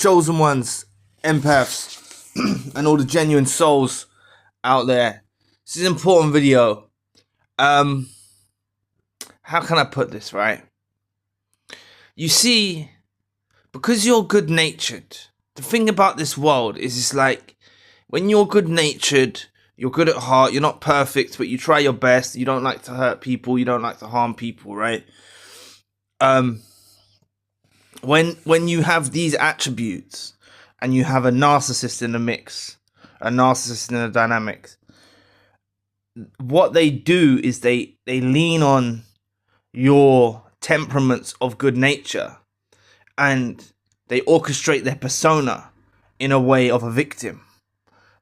chosen ones, empaths, and all the genuine souls out there. This is an important video. How can I put this, right? You see, because you're good-natured, the thing about this world is it's like, when you're good-natured, you're good at heart, you're not perfect, but you try your best, you don't like to hurt people, you don't like to harm people, right? When you have these attributes, and you have a narcissist in the mix, a narcissist in the dynamics, what they do is they lean on your temperaments of good nature, and they orchestrate their persona in a way of a victim.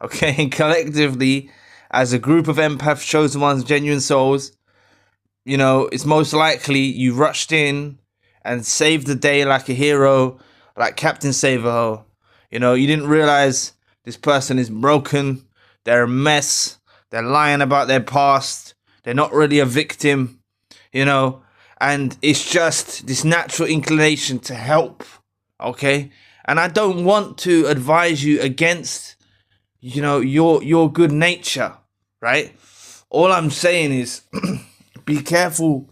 Okay, and collectively, as a group of empaths, chosen ones, genuine souls, you know, it's most likely you rushed in and saved the day like a hero, like Captain Save-A-Ho. You know, you didn't realize this person is broken, they're a mess, they're lying about their past, they're not really a victim, you know, and it's just this natural inclination to help, okay? And I don't want to advise you against, you know, your good nature, right? All I'm saying is be careful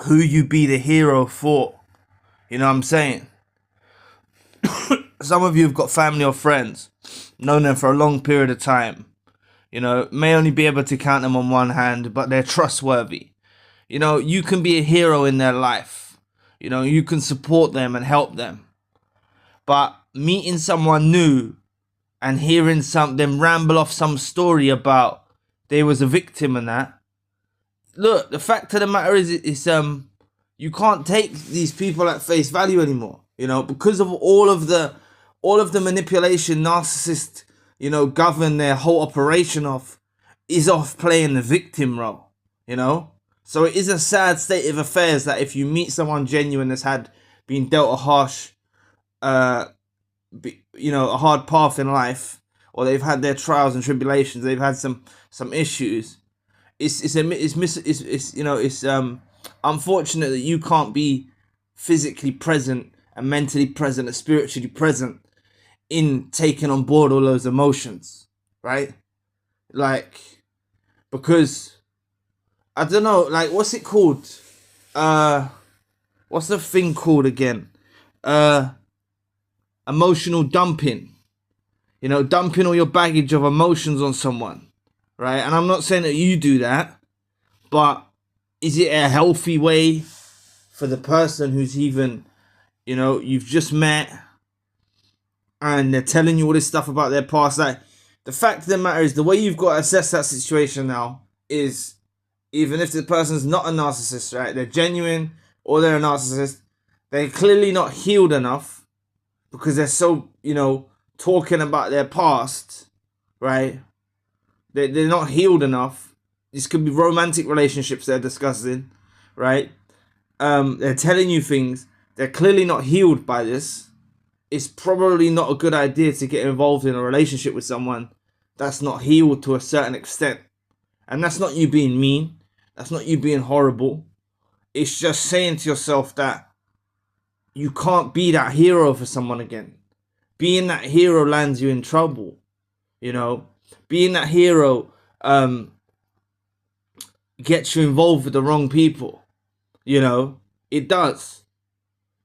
who you be the hero for. You know what I'm saying? Some of you have got family or friends, known them for a long period of time, you know, may only be able to count them on one hand, but they're trustworthy. You know, you can be a hero in their life. You know, you can support them and help them. But meeting someone new and hearing them ramble off some story about they was a victim and that. Look, the fact of the matter is, you can't take these people at face value anymore. You know, because of all of the manipulation narcissists, you know, govern their whole operation off playing the victim role. You know, so it is a sad state of affairs that if you meet someone genuine that's been dealt a harsh, you know, a hard path in life, or they've had their trials and tribulations, they've had some issues. It's unfortunate that you can't be physically present and mentally present and spiritually present in taking on board all those emotions, right? Like, because I don't know, like, what's it called? What's the thing called again? Emotional dumping. You know, dumping all your baggage of emotions on someone, right? And I'm not saying that you do that, but is it a healthy way for the person who's even, you know, you've just met and they're telling you all this stuff about their past? Like, the fact of the matter is, the way you've got to assess that situation now is, even if the person's not a narcissist, right, they're genuine or they're a narcissist, they're clearly not healed enough because they're so, you know, talking about their past, right? They're not healed enough. This could be romantic relationships they're discussing, right? They're telling you things. They're clearly not healed by this. It's probably not a good idea to get involved in a relationship with someone that's not healed to a certain extent. And that's not you being mean. That's not you being horrible. It's just saying to yourself that you can't be that hero for someone again. Being that hero lands you in trouble. You know, being that hero gets you involved with the wrong people. You know, it does.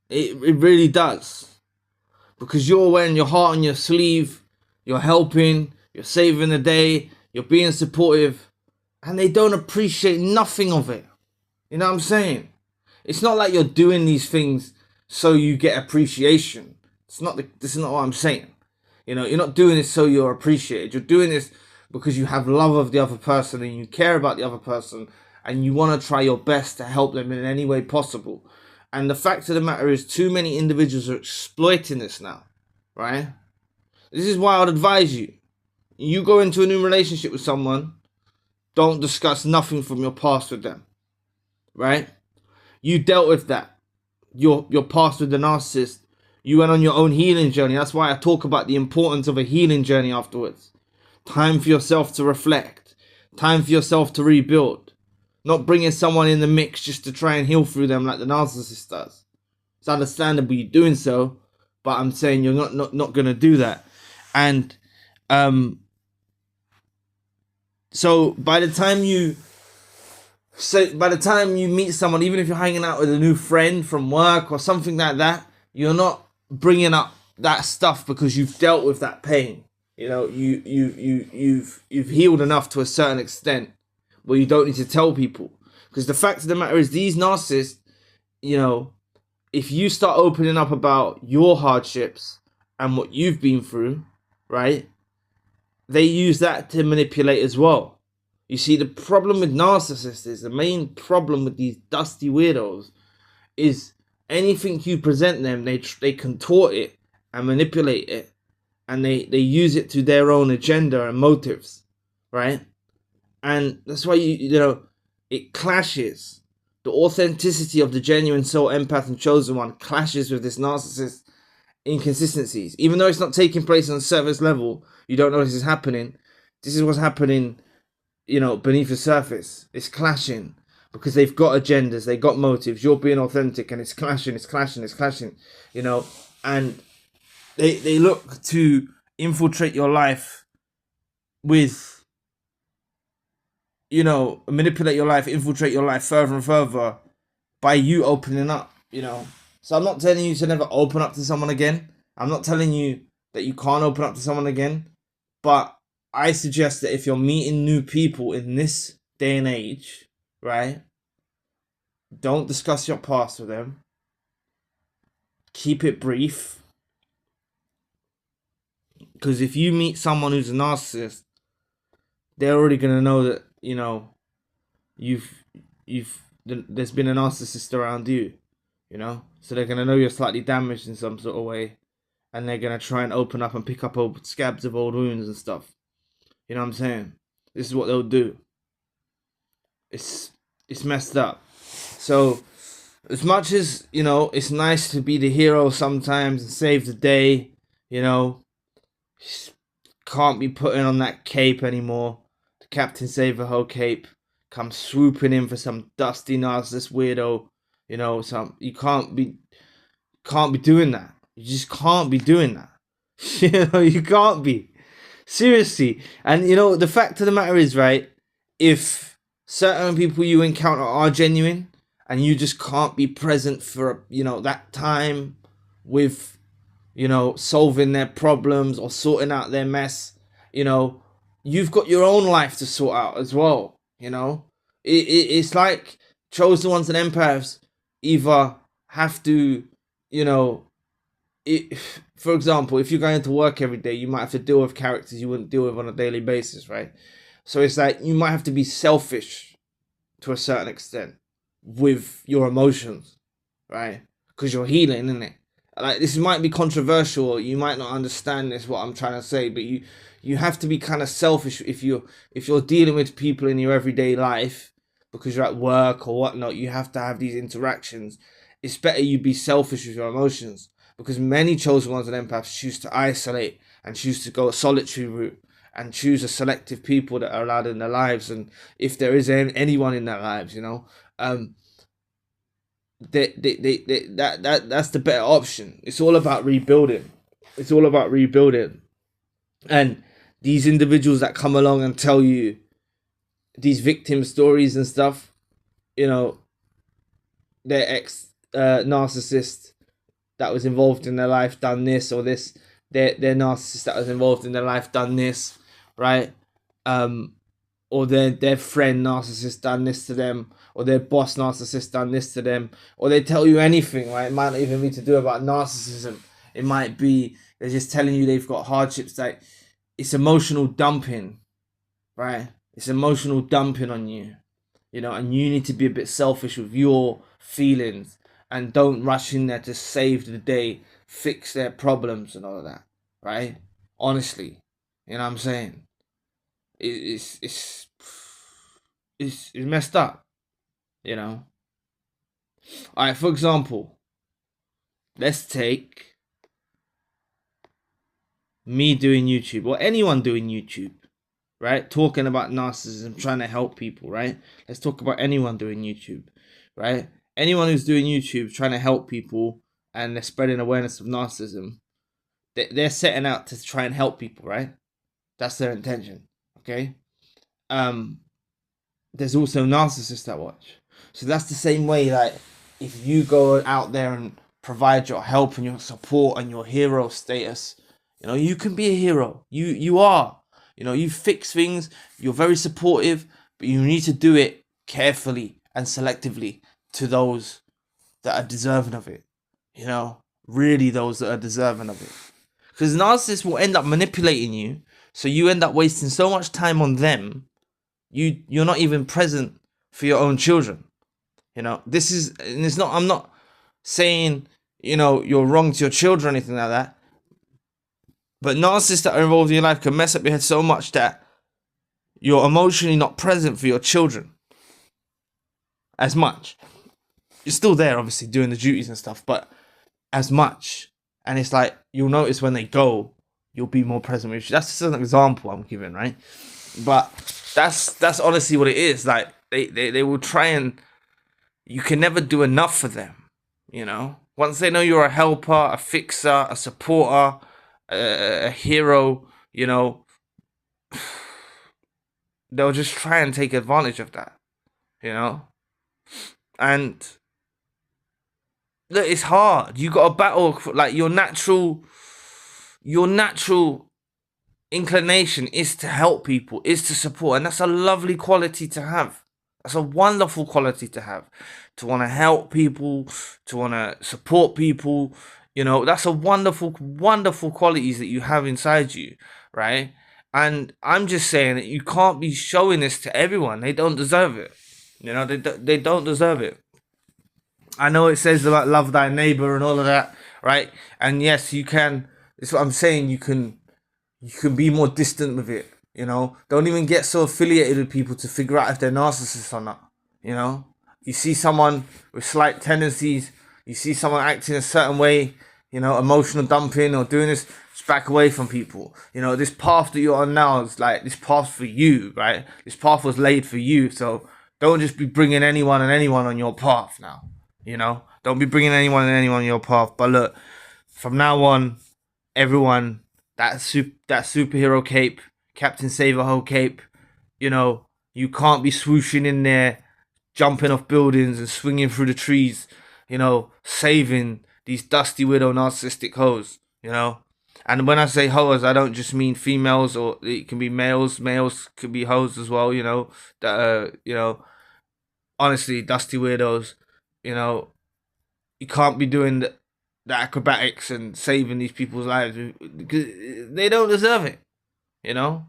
It really does. Because you're wearing your heart on your sleeve, you're helping, you're saving the day, you're being supportive, and they don't appreciate nothing of it. You know what I'm saying? It's not like you're doing these things so you get appreciation. This is not what I'm saying. You know, you're not doing this so you're appreciated. You're doing this because you have love of the other person and you care about the other person and you want to try your best to help them in any way possible. And the fact of the matter is, too many individuals are exploiting this now, right? This is why I would advise you. You go into a new relationship with someone, don't discuss nothing from your past with them, right? You dealt with that. Your past with the narcissist. You went on your own healing journey. That's why I talk about the importance of a healing journey afterwards. Time for yourself to reflect. Time for yourself to rebuild. Not bringing someone in the mix just to try and heal through them like the narcissist does. It's understandable you're doing so, but I'm saying you're not going to do that. And so by the time you meet someone, even if you're hanging out with a new friend from work or something like that, you're not bringing up that stuff because you've dealt with that pain. You know, you've healed enough to a certain extent where you don't need to tell people. Because the fact of the matter is, these narcissists, you know, if you start opening up about your hardships and what you've been through, right, they use that to manipulate as well. You see, the problem with narcissists is, the main problem with these dusty weirdos is anything you present them, they contort it and manipulate it, and they use it to their own agenda and motives, right? And that's why you know, it clashes. The authenticity of the genuine soul empath and chosen one clashes with this narcissist inconsistencies. Even though it's not taking place on a surface level, you don't know this is happening. This is what's happening, you know, beneath the surface. It's clashing because they've got agendas, they got motives. You're being authentic, and it's clashing, you know. And they look to infiltrate your life with, you know, manipulate your life, infiltrate your life further and further by you opening up, you know. So I'm not telling you to never open up to someone again. I'm not telling you that you can't open up to someone again. But I suggest that if you're meeting new people in this day and age, right, don't discuss your past with them. Keep it brief. Because if you meet someone who's a narcissist, they're already going to know that, you know, there's been a narcissist around you, you know. So they're going to know you're slightly damaged in some sort of way. And they're going to try and open up and pick up old scabs of old wounds and stuff. You know what I'm saying? This is what they'll do. It's messed up. So, as much as, you know, it's nice to be the hero sometimes and save the day, you know, can't be putting on that cape anymore. The Captain Save the Whole cape. Come swooping in for some dusty narcissist weirdo. You know, you can't be doing that. You just can't be doing that. You know, you can't be. Seriously. And, you know, the fact of the matter is, right, if certain people you encounter are genuine and you just can't be present for, you know, that time with, you know, solving their problems or sorting out their mess, you know, you've got your own life to sort out as well, you know. It's like chosen ones and empaths either have to, you know, for example, if you're going to work every day, you might have to deal with characters you wouldn't deal with on a daily basis, right? So it's like you might have to be selfish to a certain extent with your emotions, right? Because you're healing, isn't it? Like, this might be controversial, you might not understand this, what I'm trying to say, but you have to be kind of selfish if you're dealing with people in your everyday life because you're at work or whatnot. You have to have these interactions. It's better you be selfish with your emotions. Because many chosen ones and empaths choose to isolate and choose to go a solitary route and choose a selective people that are allowed in their lives. And if there is anyone in their lives, you know, that's the better option. It's all about rebuilding. It's all about rebuilding. And these individuals that come along and tell you these victim stories and stuff, you know, their ex narcissist that was involved in their life done this, or this, their narcissist that was involved in their life done this, right? Or their friend narcissist done this to them, or their boss narcissist done this to them, or they tell you anything, right? It might not even be to do about narcissism. It might be they're just telling you they've got hardships. Like, it's emotional dumping, right? It's emotional dumping on you, you know, and you need to be a bit selfish with your feelings. And don't rush in there to save the day, fix their problems and all of that, right? Honestly, you know what I'm saying? It's messed up, you know? Alright, for example, let's take me doing YouTube, or anyone doing YouTube, right? Talking about narcissism, trying to help people, right? Let's talk about anyone doing YouTube, right? Anyone who's doing YouTube trying to help people and they're spreading awareness of narcissism, they're setting out to try and help people, right? That's their intention, okay? There's also narcissists that watch. So that's the same way, like, if you go out there and provide your help and your support and your hero status, you know, you can be a hero. You are. You know, you fix things, you're very supportive, but you need to do it carefully and selectively to those that are deserving of it. You know, really those that are deserving of it. Because narcissists will end up manipulating you, so you end up wasting so much time on them, you're not even present for your own children. You know, this is, and it's not, I'm not saying, you know, you're wrong to your children or anything like that, but narcissists that are involved in your life can mess up your head so much that you're emotionally not present for your children as much. You're still there, obviously, doing the duties and stuff, but as much. And it's like, you'll notice when they go, you'll be more present with you. That's just an example I'm giving, right? But that's honestly what it is. Like, they will try, and you can never do enough for them, you know? Once they know you're a helper, a fixer, a supporter, a hero, you know, they'll just try and take advantage of that, you know? And look, it's hard. You got to battle, like, your natural inclination is to help people, is to support, and that's a lovely quality to have. That's a wonderful quality to have, to want to help people, to want to support people. You know, that's a wonderful, wonderful qualities that you have inside you, right? And I'm just saying that you can't be showing this to everyone. They don't deserve it. You know, they don't deserve it. I know it says about love thy neighbor and all of that, right? And yes, you can. It's what I'm saying. You can be more distant with it. You know, don't even get so affiliated with people to figure out if they're narcissists or not. You know, you see someone with slight tendencies, you see someone acting a certain way, you know, emotional dumping or doing this, just back away from people. You know, this path that you're on now is like this path for you, right? This path was laid for you, so don't just be bringing anyone on your path now. You know, don't be bringing anyone on your path. But look, from now on, everyone, that superhero cape, Captain Save-A-Ho cape, you know, you can't be swooshing in there, jumping off buildings and swinging through the trees, you know, saving these dusty widow narcissistic hoes, you know. And when I say hoes, I don't just mean females, or it can be males. Males could be hoes as well, you know, that you know, honestly, dusty weirdos, you know. You can't be doing the acrobatics and saving these people's lives because they don't deserve it, you know.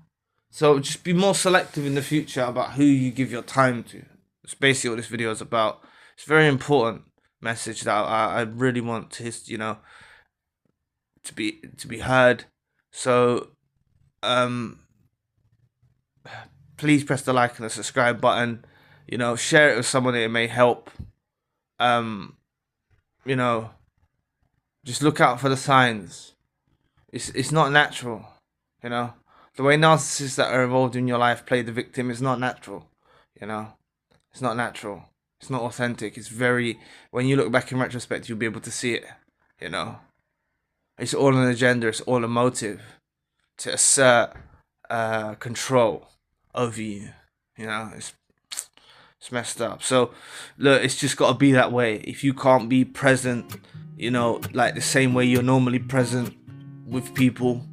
So just be more selective in the future about who you give your time to. That's basically what this video is about. It's a very important message that I really want to, you know, to be heard. So please press the like and the subscribe button. You know, share it with someone that it may help. You know, just look out for the signs. It's not natural, you know. The way narcissists that are involved in your life play the victim is not natural, you know. It's not natural. It's not authentic. It's very, when you look back in retrospect, you'll be able to see it, you know. It's all an agenda. It's all a motive to assert control over you, you know. It's messed up. So look, it's just got to be that way. If you can't be present, you know, like the same way you're normally present with people,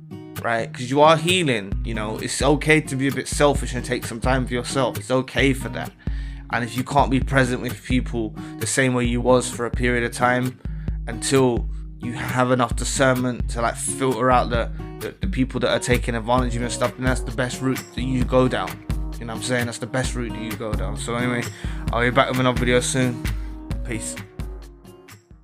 right? Because you are healing, you know. It's okay to be a bit selfish and take some time for yourself. It's okay for that. And if you can't be present with people the same way you was for a period of time, until you have enough discernment to like filter out the people that are taking advantage of you and stuff, then that's the best route that you go down. You know what I'm saying? That's the best route that you go down. So anyway, I'll be back with another video soon. Peace.